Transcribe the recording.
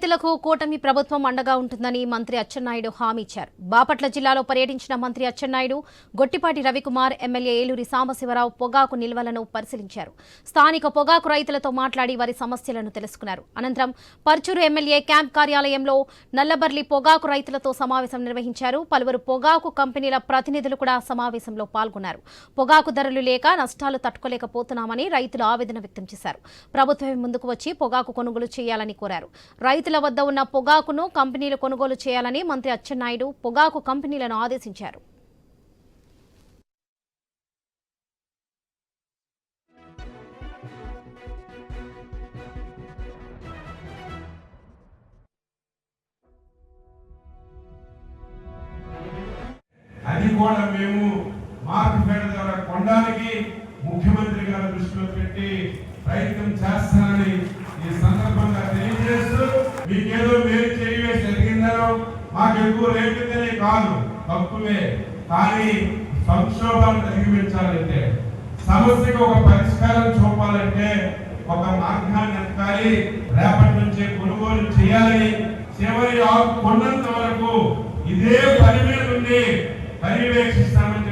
రైతులకు కూటమి ప్రభుత్వం అండగా ఉంటుందని మంత్రి అచ్చెన్నాయుడు హామీ ఇచ్చారు. బాపట్ల జిల్లాలో పర్యటించిన మంత్రి అచ్చెన్నాయుడు గొట్టిపాటి రవికుమార్, ఎమ్మెల్యే ఏలూరి సాంబశివరావు పొగాకు నిల్వలను పరిశీలించారు. స్థానిక పొగాకు రైతులతో మాట్లాడి వారి సమస్యలను తెలుసుకున్నారు. అనంతరం పర్చూరు ఎమ్మెల్యే క్యాంప్ కార్యాలయంలో నల్లబర్లి పొగాకు రైతులతో సమావేశం నిర్వహించారు. పలువురు పొగాకు కంపెనీల ప్రతినిధులు కూడా సమావేశంలో పాల్గొన్నారు. పొగాకు ధరలు లేక నష్టాలు తట్టుకోలేకపోతున్నామని రైతులు ఆవేదన వ్యక్తం చేశారు. ప్రభుత్వమే ముందుకు వచ్చి పొగాకు కొనుగోలు చేయాలని కోరారు. రైతుల వద్ద ఉన్న పొగాకును కంపెనీలు కొనుగోలు చేయాలని మంత్రి అచ్చెన్నాయుడు పొగాకు కంపెనీలను ఆదేశించారు. అది కూడా మేము మార్కెట్ ద్వారా కొనడానికి ముఖ్యమంత్రి గారి దృష్టిలో పెట్టి ప్రయత్నం చేస్తానని ఈ సందర్భంగా తెలియజేస్తూ, మీకేదో మేలు చేయవేసి జరిగిందనో మాకు ఎక్కువ రేటుందనే కాదు, తక్కువే. కానీ సంక్షోభాన్ని అధిగమించాలంటే, సమస్యకు ఒక పరిష్కారం చూపాలంటే ఒక మార్గాన్ని ఎత్తాలి. రేపటి నుంచే కొనుగోలు చేయాలని, చివరి ఆకు కొన్నంత వరకు ఇదే పని మీద ఉండి పర్యవేక్షిస్తామని